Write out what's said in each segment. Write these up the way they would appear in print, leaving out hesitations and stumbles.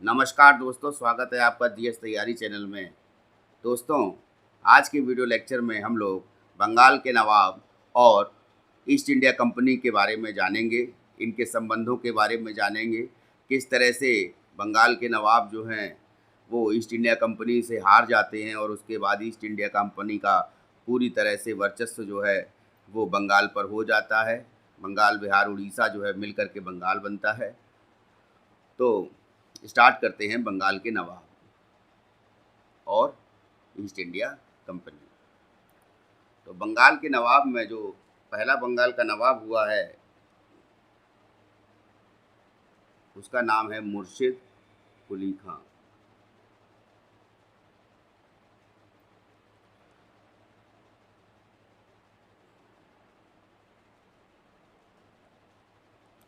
नमस्कार दोस्तों, स्वागत है आपका जीएस तैयारी चैनल में। दोस्तों, आज के वीडियो लेक्चर में हम लोग बंगाल के नवाब और ईस्ट इंडिया कंपनी के बारे में जानेंगे, इनके संबंधों के बारे में जानेंगे, किस तरह से बंगाल के नवाब जो हैं वो ईस्ट इंडिया कंपनी से हार जाते हैं और उसके बाद ईस्ट इंडिया कंपनी का पूरी तरह से वर्चस्व जो है वो बंगाल पर हो जाता है। बंगाल, बिहार, उड़ीसा जो है मिल कर के बंगाल बनता है। तो स्टार्ट करते हैं बंगाल के नवाब और ईस्ट इंडिया कंपनी। तो बंगाल के नवाब में जो पहला बंगाल का नवाब हुआ है उसका नाम है मुर्शिद कुली खां।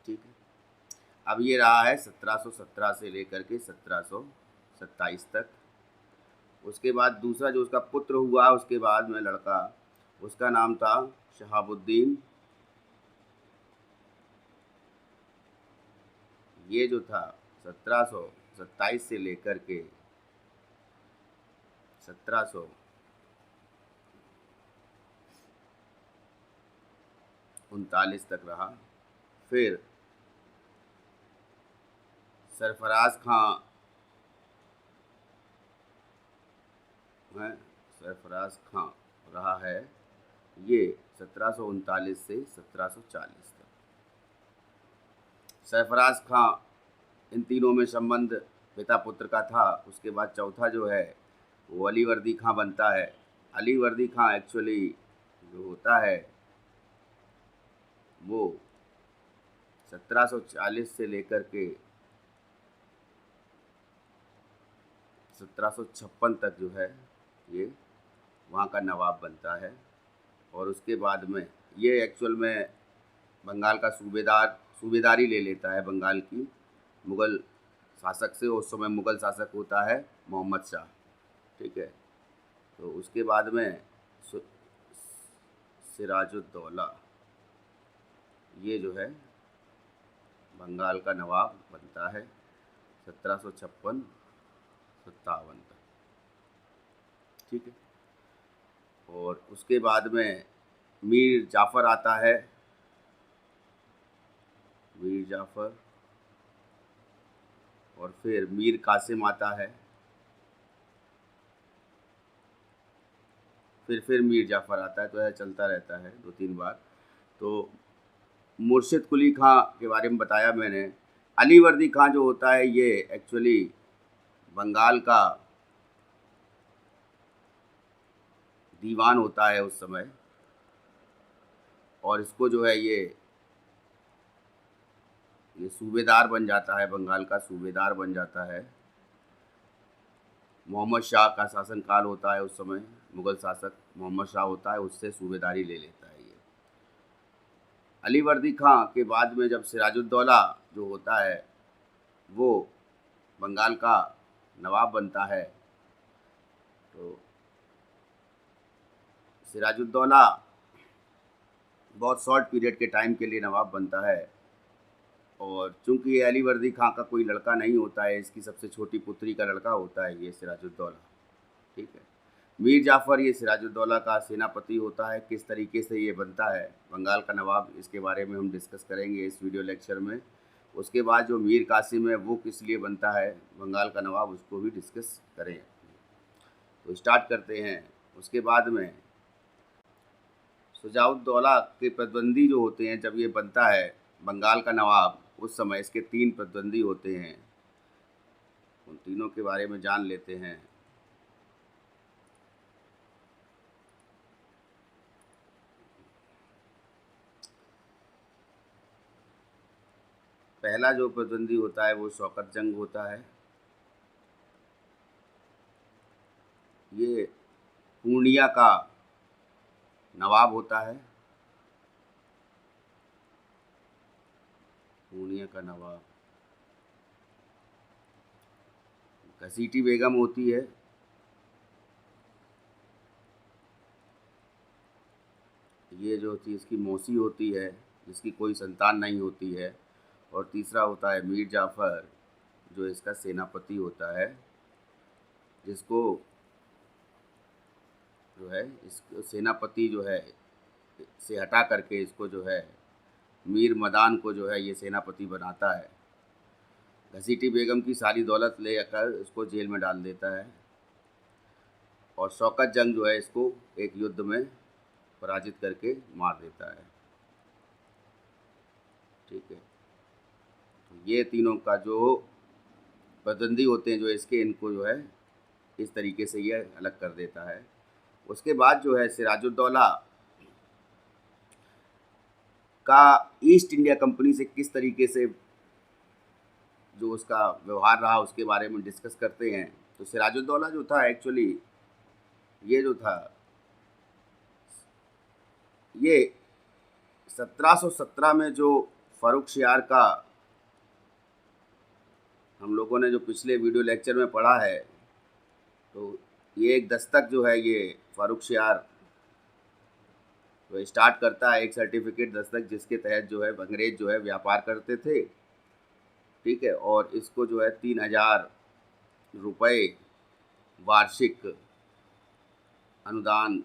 ठीक है, अब ये रहा है 1717 से लेकर के 1727 तक। उसके बाद दूसरा जो उसका पुत्र हुआ उसके बाद में लड़का, उसका नाम था शहाबुद्दीन। ये जो था 1727 से लेकर के 1739 तक रहा। फिर सरफराज खां है, सरफराज खां रहा है ये 1739 से 1740 तक। सरफराज खां, इन तीनों में संबंध पिता पुत्र का था। उसके बाद चौथा जो है वो अलीवर्दी खां बनता है। अलीवर्दी खां एक्चुअली जो होता है वो 1740 से लेकर के 1756 तक जो है ये वहाँ का नवाब बनता है। और उसके बाद में ये एक्चुअल में बंगाल का सूबेदारी ले लेता है बंगाल की मुग़ल शासक से। उस समय मुग़ल शासक होता है मोहम्मद शाह। ठीक है, तो उसके बाद में सिराजुद्दौला ये जो है बंगाल का नवाब बनता है 1756-57 तक। ठीक है, और उसके बाद में मीर जाफ़र आता है। मीर जाफ़र और फिर मीर कासिम आता है। फिर मीर जाफ़र आता है। तो ऐसा चलता रहता है 2-3 बार। तो मुर्शिद कुली खां के बारे में बताया मैंने। अलीवर्दी खां जो होता है ये एक्चुअली बंगाल का दीवान होता है उस समय, और इसको जो है ये सूबेदार बन जाता है, बंगाल का सूबेदार बन जाता है। मोहम्मद शाह का शासनकाल होता है उस समय, मुग़ल शासक मोहम्मद शाह होता है, उससे सूबेदारी ले लेता है ये। अलीवर्दी खां के बाद में जब सिराजुद्दौला जो होता है वो बंगाल का नवाब बनता है, तो सिराजुद्दौला बहुत शॉर्ट पीरियड के टाइम के लिए नवाब बनता है। और चूंकि ये अलीवर्दी खां का कोई लड़का नहीं होता है, इसकी सबसे छोटी पुत्री का लड़का होता है ये सिराजुद्दौला। ठीक है, मीर जाफ़र ये सिराजुद्दौला का सेनापति होता है। किस तरीके से ये बनता है बंगाल का नवाब, इसके बारे में हम डिस्कस करेंगे इस वीडियो लेक्चर में। उसके बाद जो मीर कासिम है वो किस लिए बनता है बंगाल का नवाब, उसको भी डिस्कस करें। तो स्टार्ट करते हैं। उसके बाद में शुजाउद्दौला के प्रतिद्वंदी जो होते हैं, जब ये बनता है बंगाल का नवाब, उस समय इसके 3 प्रतिद्वंदी होते हैं। उन तीनों के बारे में जान लेते हैं। पहला जो प्रतिद्वंदी होता है वो शौकत जंग होता है। ये पूर्णिया का नवाब होता है। पूर्णिया का नवाब घसीटी बेगम होती है। ये जो थी इसकी मौसी होती है, जिसकी कोई संतान नहीं होती है। और तीसरा होता है मीर जाफ़र, जो इसका सेनापति होता है, जिसको जो है इस सेनापति जो है से हटा करके इसको जो है मीर मदान को जो है ये सेनापति बनाता है। घसीटी बेगम की सारी दौलत ले कर इसको जेल में डाल देता है और शौकत जंग जो है इसको एक युद्ध में पराजित करके मार देता है। ठीक है, तो ये तीनों का जो प्रतिद्वंदी होते हैं जो इसके, इनको जो है इस तरीके से ये अलग कर देता है। उसके बाद जो है सिराजुद्दौला का ईस्ट इंडिया कंपनी से किस तरीके से जो उसका व्यवहार रहा उसके बारे में डिस्कस करते हैं। तो सिराजुद्दौला जो था एक्चुअली ये जो था ये 1717 में जो फ़र्रुखशियार का हम लोगों ने जो पिछले वीडियो लेक्चर में पढ़ा है, तो ये एक दस्तक जो है ये फ़र्रुखशियार तो स्टार्ट करता है, एक सर्टिफिकेट दस्तक जिसके तहत जो है अंग्रेज़ जो है व्यापार करते थे। ठीक है, और इसको जो है 3000 रुपये वार्षिक अनुदान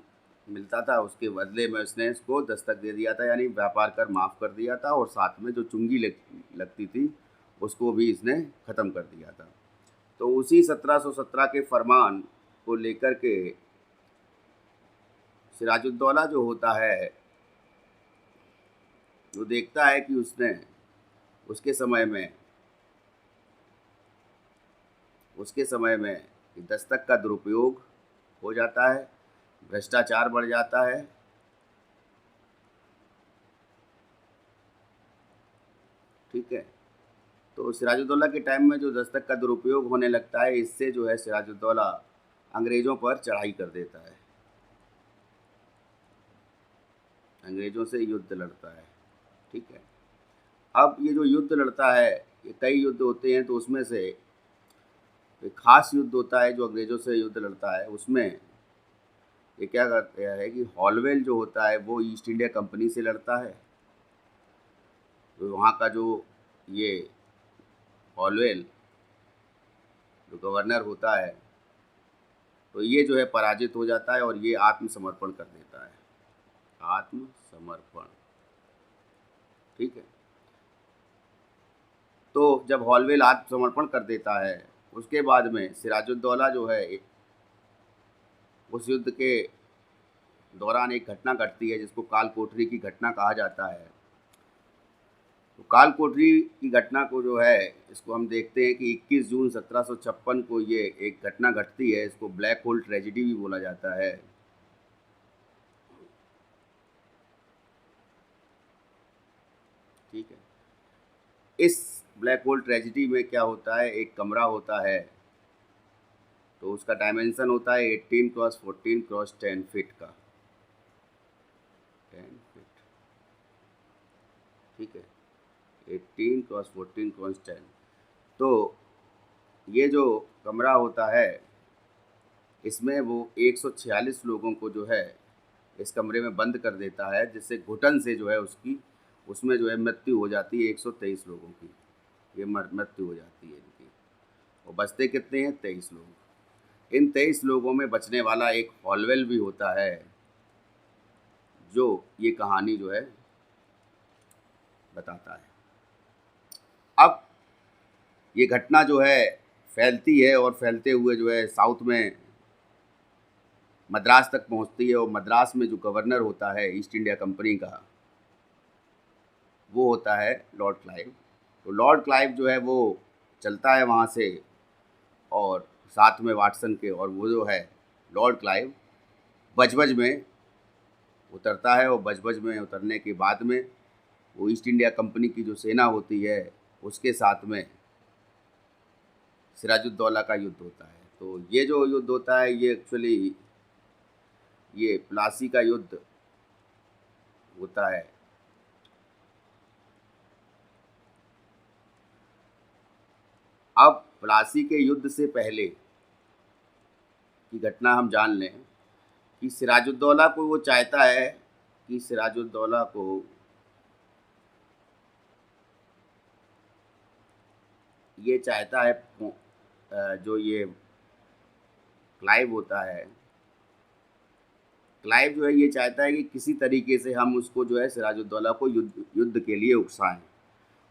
मिलता था, उसके बदले में उसने इसको दस्तक दे दिया था, यानी व्यापार कर माफ़ कर दिया था और साथ में जो चुंगी लगती थी उसको भी इसने ख़त्म कर दिया था। तो उसी 1717 के फरमान को लेकर के सिराजुद्दौला जो होता है वो देखता है कि उसने उसके समय में दस्तक का दुरुपयोग हो जाता है, भ्रष्टाचार बढ़ जाता है। ठीक है, तो सिराजुद्दौला के टाइम में जो दस्तक का दुरुपयोग होने लगता है, इससे जो है सिराजुद्दौला अंग्रेज़ों पर चढ़ाई कर देता है, अंग्रेज़ों से युद्ध लड़ता है। ठीक है, अब ये जो युद्ध लड़ता है ये कई युद्ध होते हैं, तो उसमें से एक खास युद्ध होता है जो अंग्रेज़ों से युद्ध लड़ता है। उसमें ये क्या करता है कि हॉलवेल जो होता है वो ईस्ट इंडिया कंपनी से लड़ता है। तो वहाँ का जो ये हॉलवेल जो गवर्नर होता है, तो ये जो है पराजित हो जाता है और ये आत्मसमर्पण कर देता है, आत्मसमर्पण। ठीक है, तो जब हॉलवेल आत्मसमर्पण कर देता है उसके बाद में सिराजुद्दौला जो है उस युद्ध के दौरान एक घटना घटती है जिसको काल कोठरी की घटना कहा जाता है। तो काल कोठरी की घटना को जो है इसको हम देखते हैं कि 21 जून 1756 को ये एक घटना घटती है, इसको ब्लैक होल ट्रेजिडी भी बोला जाता है। ठीक है, इस ब्लैक होल ट्रेजिडी में क्या होता है, एक कमरा होता है, तो उसका डायमेंशन होता है 18 क्रॉस 14 क्रॉस 10 फीट का, 10 फीट। ठीक है, 18 क्रॉस 14 क्रॉस 10। तो ये जो कमरा होता है इसमें वो 146 लोगों को जो है इस कमरे में बंद कर देता है, जिससे घुटन से जो है उसमें जो है मृत्यु हो जाती है 123 लोगों की, ये मृत्यु हो जाती है इनकी। और बचते कितने हैं, 23 लोग। इन 23 लोगों में बचने वाला एक हॉलवेल भी होता है जो ये कहानी जो है बताता है। अब ये घटना जो है फैलती है और फैलते हुए जो है साउथ में मद्रास तक पहुंचती है, और मद्रास में जो गवर्नर होता है ईस्ट इंडिया कंपनी का वो होता है लॉर्ड क्लाइव। तो लॉर्ड क्लाइव जो है वो चलता है वहाँ से और साथ में वाटसन के, और वो जो है लॉर्ड क्लाइव बजबज में उतरता है, और बजबज में उतरने के बाद में वो ईस्ट इंडिया कंपनी की जो सेना होती है उसके साथ में सिराजुद्दौला का युद्ध होता है। तो ये जो युद्ध होता है ये एक्चुअली ये प्लासी का युद्ध होता है। अब प्लासी के युद्ध से पहले की घटना हम जान लें कि सिराजुद्दौला को वो चाहता है कि सिराजुद्दौला को ये चाहता है जो ये क्लाइव होता है, क्लाइव जो है ये चाहता है कि किसी तरीके से हम उसको जो है सिराजुद्दौला को युद्ध युद्ध के लिए उकसाएं।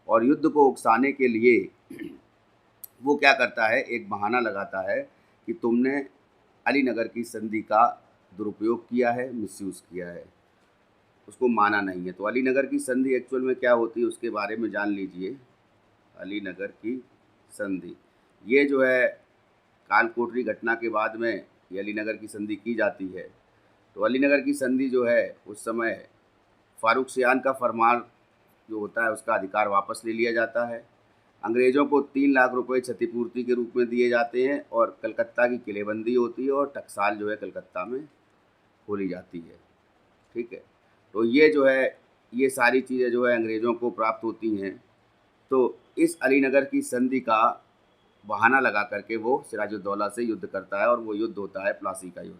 और युद्ध को उकसाने के लिए वो क्या करता है, एक बहाना लगाता है कि तुमने अलीनगर की संधि का दुरुपयोग किया है, मिसयूज़ किया है, उसको माना नहीं है। तो अलीनगर की संधि एक्चुअल में क्या होती है उसके बारे में जान लीजिए। अलीनगर की संधि ये जो है कालकोटरी घटना के बाद में ये अलीनगर की संधि की जाती है। तो अलीनगर की संधि जो है उस समय फारूक सियान का फरमान जो होता है उसका अधिकार वापस ले लिया जाता है। अंग्रेज़ों को 3 लाख रुपए क्षतिपूर्ति के रूप में दिए जाते हैं और कलकत्ता की किलेबंदी होती है और टकसाल जो है कलकत्ता में खोली जाती है। ठीक है, तो ये जो है ये सारी चीज़ें जो है अंग्रेज़ों को प्राप्त होती हैं। तो इस अलीनगर की संधि का बहाना लगा करके वो सिराजुद्दौला से युद्ध करता है और वो युद्ध होता है प्लासी का युद्ध।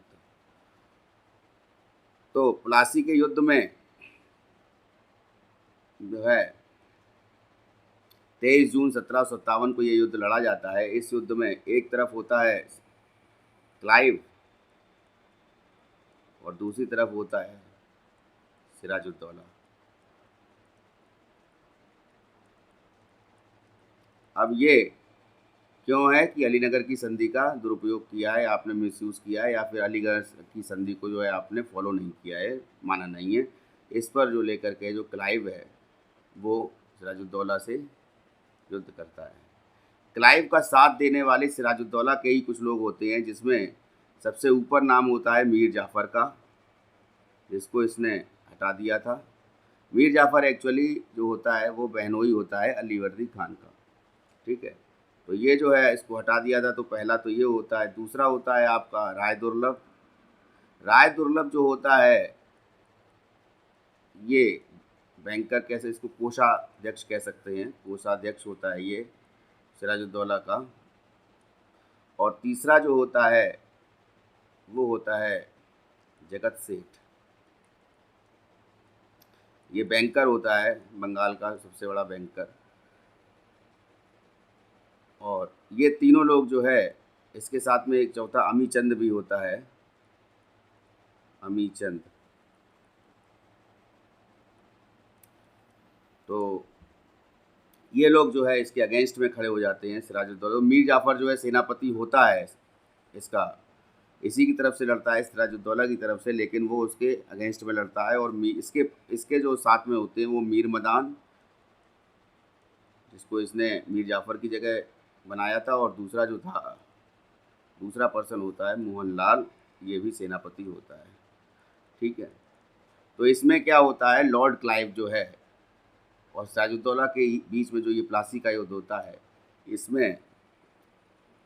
तो प्लासी के युद्ध में जो है 23 जून 1757 को ये युद्ध लड़ा जाता है। इस युद्ध में एक तरफ होता है क्लाइव और दूसरी तरफ होता है सिराजुद्दौला। अब ये क्यों है कि अलीनगर की संधि का दुरुपयोग किया है, आपने मिसयूज़ किया है, या फिर अलीगढ़ की संधि को जो है आपने फॉलो नहीं किया है, माना नहीं है, इस पर जो लेकर के जो क्लाइव है वो सिराजुद्दौला से युद्ध करता है। क्लाइव का साथ देने वाले सिराजुद्दौला के ही कुछ लोग होते हैं, जिसमें सबसे ऊपर नाम होता है मीर जाफ़र का, जिसको इसने हटा दिया था। मीर जाफ़र एक्चुअली जो होता है वो बहनोई होता है अलीवर्दी खान का। ठीक है, तो ये जो है इसको हटा दिया था। तो पहला तो ये होता है। दूसरा होता है आपका राय दुर्लभ। राय दुर्लभ जो होता है ये बैंकर, कैसे इसको कोषाध्यक्ष कह सकते हैं, कोषाध्यक्ष होता है ये सिराजुद्दौला का। और तीसरा जो होता है वो होता है जगत सेठ। ये बैंकर होता है, बंगाल का सबसे बड़ा बैंकर। और ये तीनों लोग जो है, इसके साथ में एक चौथा अमीचंद भी होता है, अमीचंद। तो ये लोग जो है इसके अगेंस्ट में खड़े हो जाते हैं सिराजुद्दौला। मीर जाफ़र जो है सेनापति होता है इसका, इसी की तरफ से लड़ता है सिराजुद्दौला की तरफ से, लेकिन वो उसके अगेंस्ट में लड़ता है। और इसके इसके जो साथ में होते हैं वो मीर मदान, जिसको इसने मीर जाफ़र की जगह बनाया था, और दूसरा जो था, दूसरा पर्सन होता है मोहनलाल, ये भी सेनापति होता है। ठीक है, तो इसमें क्या होता है, लॉर्ड क्लाइव जो है और सिराजुद्दौला के बीच में जो ये प्लासी का युद्ध होता है, इसमें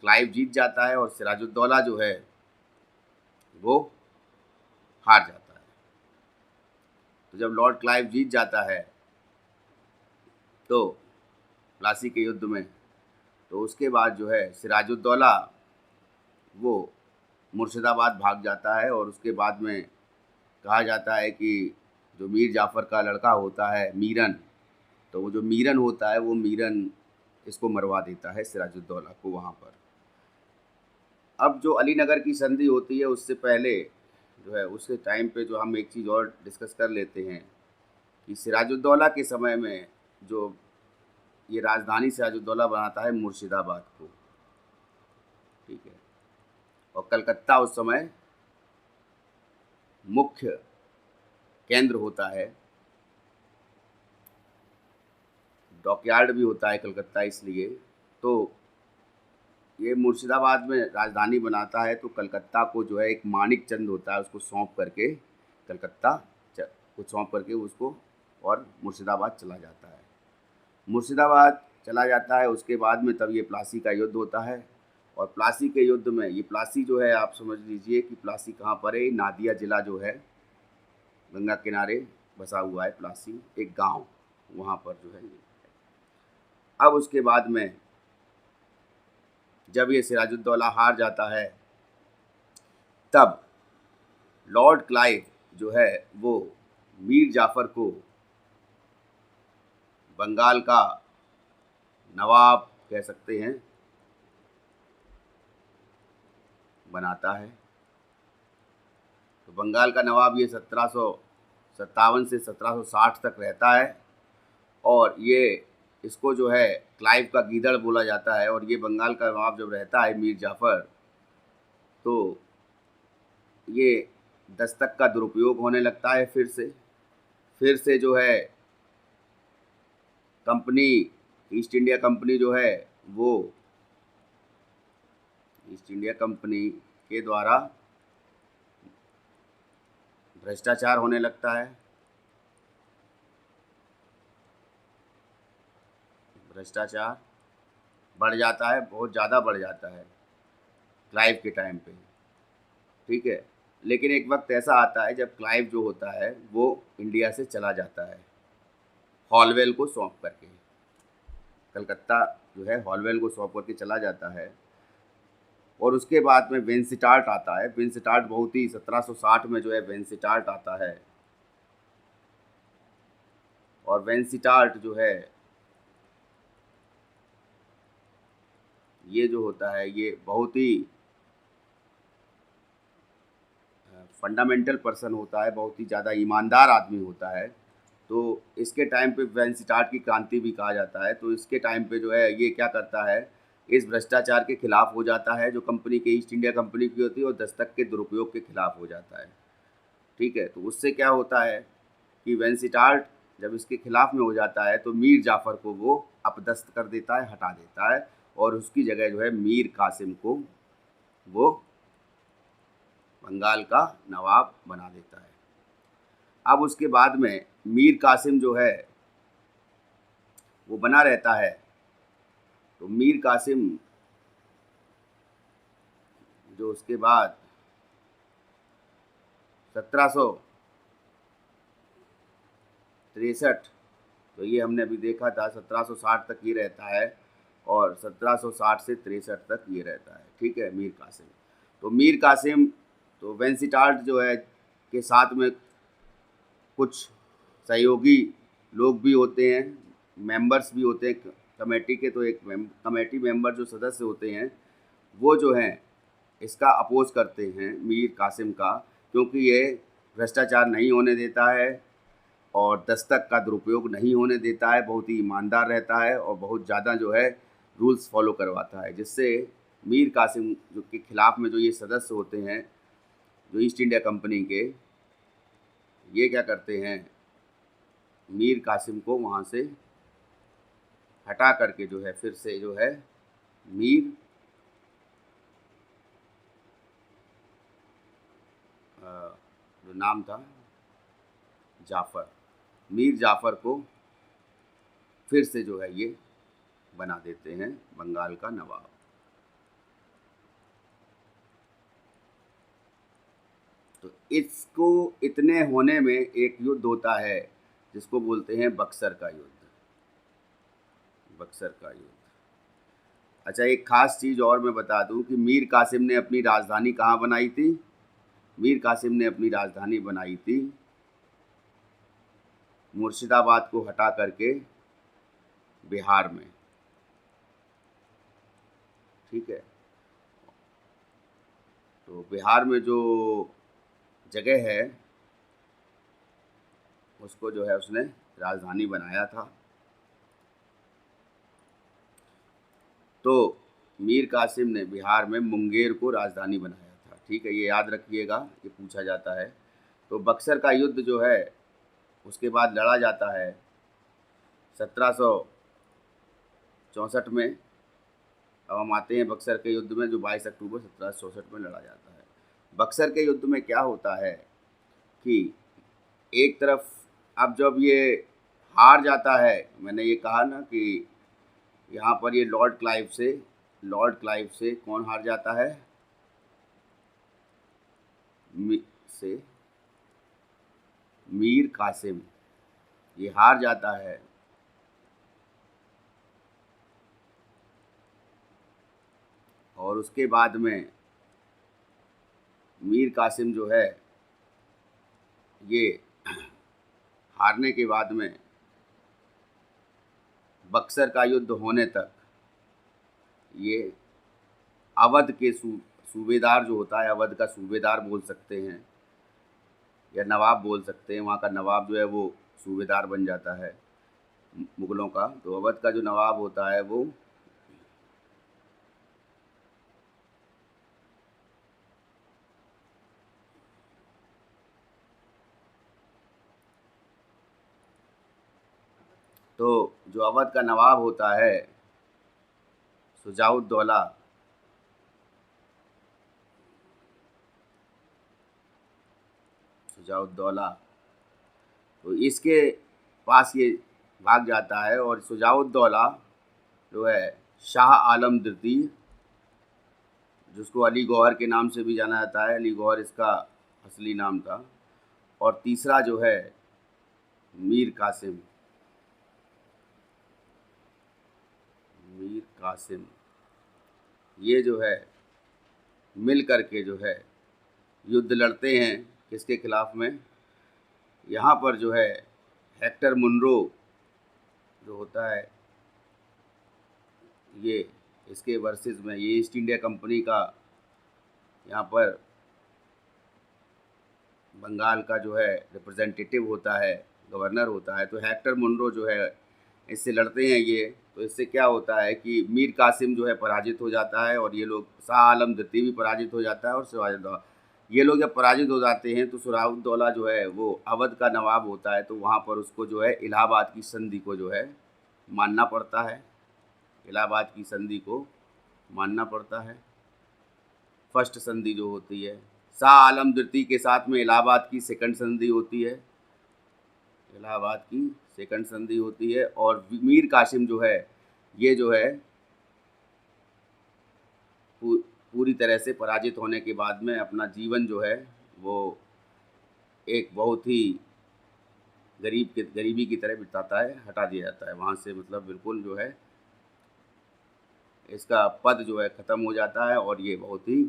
क्लाइव जीत जाता है और सिराजुद्दौला जो है वो हार जाता है। तो जब लॉर्ड क्लाइव जीत जाता है तो प्लासी के युद्ध में, तो उसके बाद जो है सिराजुद्दौला वो मुर्शिदाबाद भाग जाता है। और उसके बाद में कहा जाता है कि जो मीर जाफ़र का लड़का होता है मीरन, तो वो जो मीरन होता है वो मीरन इसको मरवा देता है सिराजुद्दौला को वहाँ पर। अब जो अलीनगर की संधि होती है उससे पहले जो है, उसके टाइम पे जो हम एक चीज़ और डिस्कस कर लेते हैं कि सिराजुद्दौला के समय में जो ये राजधानी सिराजुद्दौला बनाता है मुर्शिदाबाद को। ठीक है, और कलकत्ता उस समय मुख्य केंद्र होता है, डॉकयार्ड भी होता है कलकत्ता इसलिए। तो ये मुर्शिदाबाद में राजधानी बनाता है, तो कलकत्ता को जो है एक मानिक चंद होता है उसको सौंप करके कलकत्ता को सौंप करके उसको और मुर्शिदाबाद चला जाता है। मुर्शिदाबाद चला जाता है, उसके बाद में तब ये प्लासी का युद्ध होता है। और प्लासी के युद्ध में ये प्लासी जो है, आप समझ लीजिए कि प्लासी कहाँ पर है, नादिया ज़िला जो है गंगा किनारे बसा हुआ है प्लासी, एक गांव, वहाँ पर जो है। अब उसके बाद में जब ये सिराजुद्दौला हार जाता है, तब लॉर्ड क्लाइव जो है वो मीर जाफ़र को बंगाल का नवाब कह सकते हैं बनाता है। तो बंगाल का नवाब ये 1757 से 1760 तक रहता है और ये इसको जो है क्लाइव का गीदड़ बोला जाता है। और ये बंगाल का नवाब जब रहता है मीर जाफ़र, तो ये दस्तक का दुरुपयोग होने लगता है। फिर से जो है कंपनी, ईस्ट इंडिया कंपनी जो है वो ईस्ट इंडिया कंपनी के द्वारा भ्रष्टाचार होने लगता है। भ्रष्टाचार बढ़ जाता है, बहुत ज़्यादा बढ़ जाता है क्लाइव के टाइम पे, ठीक है। लेकिन एक वक्त ऐसा आता है जब क्लाइव जो होता है वो इंडिया से चला जाता है हॉलवेल को सौंप करके। कलकत्ता जो है हॉलवेल को सौंप करके चला जाता है। और उसके बाद में वेंसिटार्ट आता है। वेंसिटार्ट बहुत ही 1760 में जो है वेंसिटार्ट आता है। और वेंसिटार्ट जो है ये जो होता है ये बहुत ही फंडामेंटल पर्सन होता है, बहुत ही ज़्यादा ईमानदार आदमी होता है। तो इसके टाइम पे वेंसिटार्ट की क्रांति भी कहा जाता है। तो इसके टाइम पे जो है ये क्या करता है, इस भ्रष्टाचार के खिलाफ हो जाता है जो कंपनी के ईस्ट इंडिया कंपनी की होती है, और दस्तक के दुरुपयोग के खिलाफ हो जाता है, ठीक है। तो उससे क्या होता है कि वेंसिटार्ट जब इसके खिलाफ में हो जाता है तो मीर जाफ़र को वो अपदस्थ कर देता है, हटा देता है, और उसकी जगह जो है मीर कासिम को वो बंगाल का नवाब बना देता है। अब उसके बाद में मीर कासिम जो है वो बना रहता है। तो मीर कासिम जो उसके बाद 1763, तो ये हमने अभी देखा था 1760 तक ये रहता है, और 1760 से 63 तक ये रहता है, ठीक है, मीर कासिम। तो मीर कासिम तो वेंसिटार्ट जो है के साथ में कुछ सहयोगी लोग भी होते हैं, मेंबर्स भी होते हैं कमेटी के। तो एक कमेटी मेंबर जो सदस्य होते हैं वो जो हैं इसका अपोज करते हैं मीर कासिम का, क्योंकि ये भ्रष्टाचार नहीं होने देता है और दस्तक का दुरुपयोग नहीं होने देता है, बहुत ही ईमानदार रहता है और बहुत ज़्यादा जो है रूल्स फॉलो करवाता है। जिससे मीर कासिम जो के खिलाफ में जो ये सदस्य होते हैं जो ईस्ट इंडिया कंपनी के, ये क्या करते हैं, मीर कासिम को वहाँ से हटा करके जो है फिर से जो है मीर जो नाम था जाफ़र, मीर जाफ़र को फिर से जो है ये बना देते हैं बंगाल का नवाब। तो इसको इतने होने में एक युद्ध होता है जिसको बोलते हैं बक्सर का युद्ध। बक्सर का युद्ध। अच्छा, एक ख़ास चीज़ और मैं बता दूं कि मीर कासिम ने अपनी राजधानी कहाँ बनाई थी। मीर कासिम ने अपनी राजधानी बनाई थी मुर्शिदाबाद को हटा करके बिहार में, ठीक है। तो बिहार में जो जगह है उसको जो है उसने राजधानी बनाया था। तो मीर कासिम ने बिहार में मुंगेर को राजधानी बनाया था, ठीक है, ये याद रखिएगा, ये पूछा जाता है। तो बक्सर का युद्ध जो है उसके बाद लड़ा जाता है 1764 में। अब हम आते हैं बक्सर के युद्ध में जो 22 अक्टूबर 1764 में लड़ा जाता है। बक्सर के युद्ध में क्या होता है कि एक तरफ अब जब ये हार जाता है, मैंने ये कहा ना कि यहाँ पर ये लॉर्ड क्लाइव से कौन हार जाता है, से मीर कासिम ये हार जाता है। और उसके बाद में मीर कासिम जो है ये हारने के बाद में बक्सर का युद्ध होने तक ये अवध के सूबेदार जो होता है, अवध का सूबेदार बोल सकते हैं या नवाब बोल सकते हैं। वहाँ का नवाब जो है वो सूबेदार बन जाता है मुग़लों का। तो अवध का जो नवाब होता है वो जो अवध का नवाब होता है शुजाउद्दौला, शुजाउद्दौला, तो इसके पास ये भाग जाता है। और शुजाउद्दौला जो है शाह आलम द्वितीय, जिसको अली गौहर के नाम से भी जाना जाता है, अली गौहर इसका असली नाम था। और तीसरा जो है मीर कासिम, मीर कासिम, ये जो है मिल करके जो है युद्ध लड़ते हैं किसके खिलाफ में। यहाँ पर जो है हेक्टर मुनरो जो होता है ये इसके वर्सेस में, ये ईस्ट इंडिया कंपनी का यहाँ पर बंगाल का जो है रिप्रेजेंटेटिव होता है, गवर्नर होता है। तो हेक्टर मुनरो जो है इससे लड़ते हैं ये। तो इससे क्या होता है कि मीर कासिम जो है पराजित हो जाता है और ये लोग, शाह आलम द्वितीय भी पराजित हो जाता है। और सिराजुद्दौला, ये लोग जब पराजित हो जाते हैं तो सिराजुद्दौला जो है वो अवध का नवाब होता है। तो वहाँ पर उसको जो है इलाहाबाद की संधि को जो है मानना पड़ता है, इलाहाबाद की संधि को मानना पड़ता है। फर्स्ट संधि जो होती है शाह आलम द्वितीय के साथ में इलाहाबाद की सेकंड संधि होती है, इलाहाबाद की सेकंड संधि होती है। और मीर कासिम जो है ये जो है पूरी तरह से पराजित होने के बाद में अपना जीवन जो है वो एक बहुत ही गरीबी की तरह बिताता है, हटा दिया जाता है वहाँ से। मतलब बिल्कुल जो है इसका पद जो है ख़त्म हो जाता है और ये बहुत ही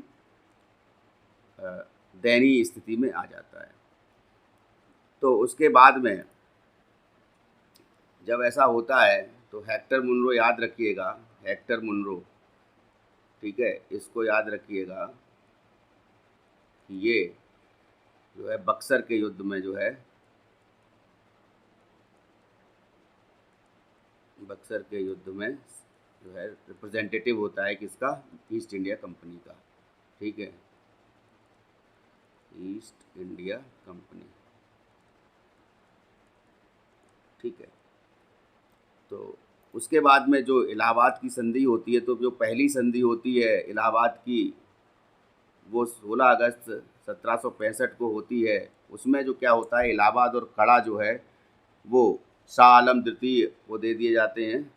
दयनीय स्थिति में आ जाता है। तो उसके बाद में जब ऐसा होता है तो हेक्टर मुनरो, याद रखिएगा हेक्टर मुनरो, ठीक है, इसको याद रखिएगा कि ये जो है बक्सर के युद्ध में जो है, बक्सर के युद्ध में जो है रिप्रेजेंटेटिव होता है किसका, ईस्ट इंडिया कंपनी का, ठीक है, ईस्ट इंडिया कंपनी, ठीक है। तो उसके बाद में जो इलाहाबाद की संधि होती है, तो जो पहली संधि होती है इलाहाबाद की वो 16 अगस्त 1765 को होती है। उसमें जो क्या होता है, इलाहाबाद और कड़ा जो है वो शाह आलम द्वितीय को दे दिए जाते हैं।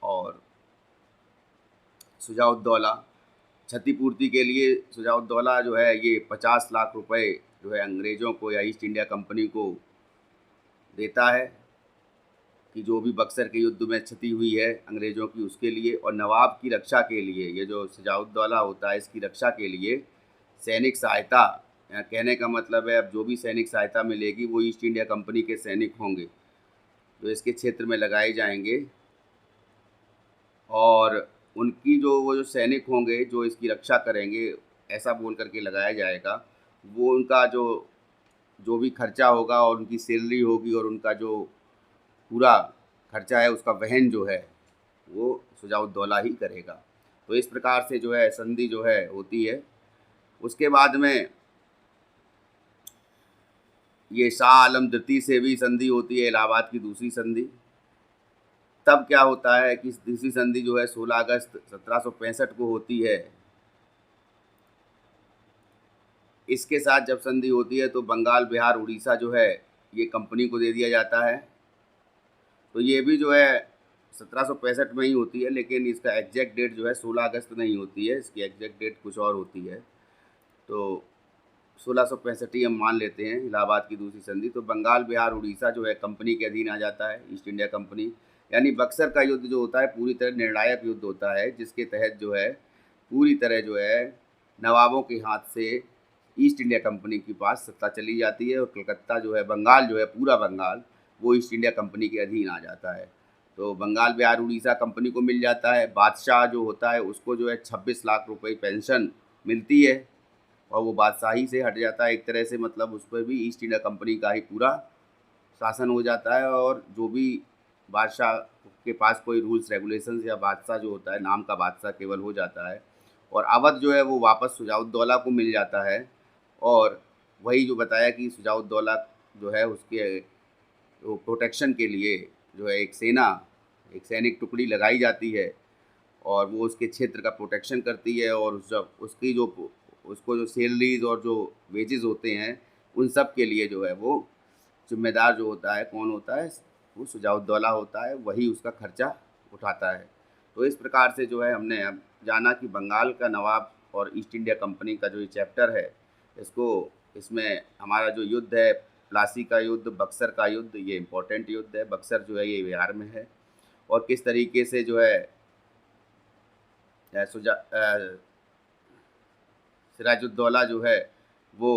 और शुजाउद्दौला क्षतिपूर्ति के लिए, शुजाउद्दौला जो है ये 50 लाख रुपए जो है अंग्रेज़ों को या ईस्ट इंडिया कंपनी को देता है कि जो भी बक्सर के युद्ध में क्षति हुई है अंग्रेज़ों की उसके लिए। और नवाब की रक्षा के लिए, ये जो शुजाउद्दौला होता है इसकी रक्षा के लिए सैनिक सहायता, यहाँ कहने का मतलब है अब जो भी सैनिक सहायता मिलेगी वो ईस्ट इंडिया कंपनी के सैनिक होंगे जो इसके क्षेत्र में लगाए जाएंगे। और उनकी वो जो सैनिक होंगे जो इसकी रक्षा करेंगे, ऐसा बोल करके लगाया जाएगा, वो उनका जो भी खर्चा होगा और उनकी सैलरी होगी और उनका जो पूरा खर्चा है उसका वहन जो है वो शुजाउद्दौला ही करेगा। तो इस प्रकार से जो है संधि जो है होती है। उसके बाद में ये शाह आलम द्वितीय से भी संधि होती है, इलाहाबाद की दूसरी संधि। तब क्या होता है कि दूसरी संधि जो है 16 अगस्त 1765 को होती है। इसके साथ जब संधि होती है तो बंगाल, बिहार, उड़ीसा जो है ये कंपनी को दे दिया जाता है। तो ये भी जो है 1765 में ही होती है, लेकिन इसका एग्जैक्ट डेट जो है 16 अगस्त नहीं होती है, इसकी एग्जैक्ट डेट कुछ और होती है। तो 1665 ही हम मान लेते हैं इलाहाबाद की दूसरी संधि। तो बंगाल, बिहार, उड़ीसा जो है कंपनी के अधीन आ जाता है, ईस्ट इंडिया कंपनी। यानी बक्सर का युद्ध जो होता है पूरी तरह निर्णायक युद्ध होता है, जिसके तहत जो है पूरी तरह जो है नवाबों के हाथ से ईस्ट इंडिया कंपनी के पास सत्ता चली जाती है और कलकत्ता जो है, बंगाल जो है, पूरा बंगाल वो ईस्ट इंडिया कंपनी के अधीन आ जाता है। तो बंगाल बिहार उड़ीसा कंपनी को मिल जाता है। बादशाह जो होता है उसको जो है 26 लाख रुपए पेंशन मिलती है और वो बादशाही से हट जाता है एक तरह से, मतलब उस पर भी ईस्ट इंडिया कंपनी का ही पूरा शासन हो जाता है। और जो भी बादशाह के पास कोई रूल्स रेगुलेशंस या बादशाह जो होता है नाम का बादशाह केवल हो जाता है। और अवध जो है वो वापस सुजाउद्दौला को मिल जाता है। और वही जो बताया कि सुजाउद्दौला जो है उसके वो प्रोटेक्शन के लिए जो है एक सैनिक टुकड़ी लगाई जाती है और वो उसके क्षेत्र का प्रोटेक्शन करती है। और जब उसकी जो उसको जो सैलरीज और जो वेजेस होते हैं उन सब के लिए जो है वो जिम्मेदार जो होता है कौन होता है, वो सुजाउद्दौला होता है, वही उसका खर्चा उठाता है। तो इस प्रकार से जो है हमने अब जाना कि बंगाल का नवाब और ईस्ट इंडिया कंपनी का जो ये चैप्टर है इसको, इसमें हमारा जो युद्ध है प्लासी का युद्ध, बक्सर का युद्ध, ये इम्पोर्टेंट युद्ध है। बक्सर जो है ये बिहार में है और किस तरीके से जो है सिराजुद्दौला जो है वो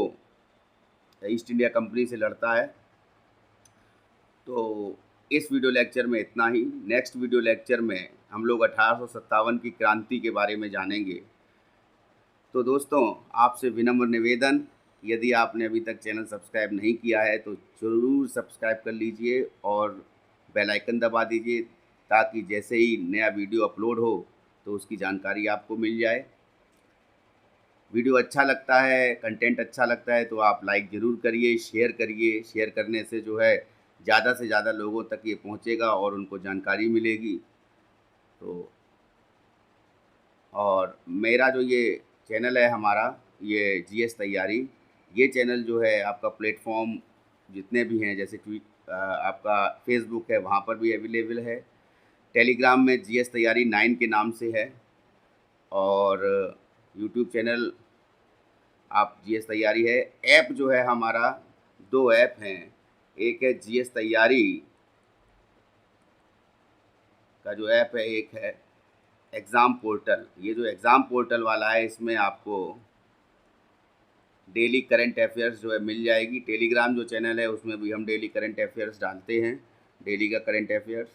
ईस्ट इंडिया कंपनी से लड़ता है। तो इस वीडियो लेक्चर में इतना ही। नेक्स्ट वीडियो लेक्चर में हम लोग 1857 की क्रांति के बारे में जानेंगे। तो दोस्तों आपसे विनम्र निवेदन, यदि आपने अभी तक चैनल सब्सक्राइब नहीं किया है तो ज़रूर सब्सक्राइब कर लीजिए और बेल आइकन दबा दीजिए ताकि जैसे ही नया वीडियो अपलोड हो तो उसकी जानकारी आपको मिल जाए। वीडियो अच्छा लगता है, कंटेंट अच्छा लगता है तो आप लाइक ज़रूर करिए, शेयर करिए। शेयर करने से जो है ज़्यादा से ज़्यादा लोगों तक ये पहुँचेगा और उनको जानकारी मिलेगी। तो और मेरा जो ये चैनल है हमारा, ये जीएस तैयारी, ये चैनल जो है आपका प्लेटफॉर्म जितने भी हैं जैसे आपका फेसबुक है वहाँ पर भी अवेलेबल है। टेलीग्राम में जीएस तैयारी 9 के नाम से है और यूट्यूब चैनल आप जीएस तैयारी है। ऐप जो है हमारा 2 ऐप हैं, एक है जीएस तैयारी का जो ऐप है, एक है एग्ज़ाम पोर्टल। ये जो एग्ज़ाम पोर्टल वाला है इसमें आपको डेली करंट अफेयर्स जो है मिल जाएगी। टेलीग्राम जो चैनल है उसमें भी हम डेली करंट अफेयर्स डालते हैं, डेली का करंट अफेयर्स।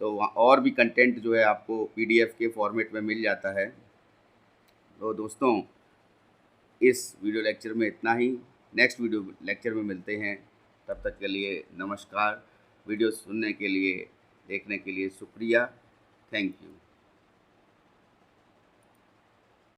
तो वहाँ और भी कंटेंट जो है आपको पीडीएफ के फॉर्मेट में मिल जाता है। तो दोस्तों इस वीडियो लेक्चर में इतना ही। नेक्स्ट वीडियो लेक्चर में मिलते हैं, तब तक के लिए नमस्कार। वीडियो सुनने के लिए, देखने के लिए शुक्रिया। Thank you.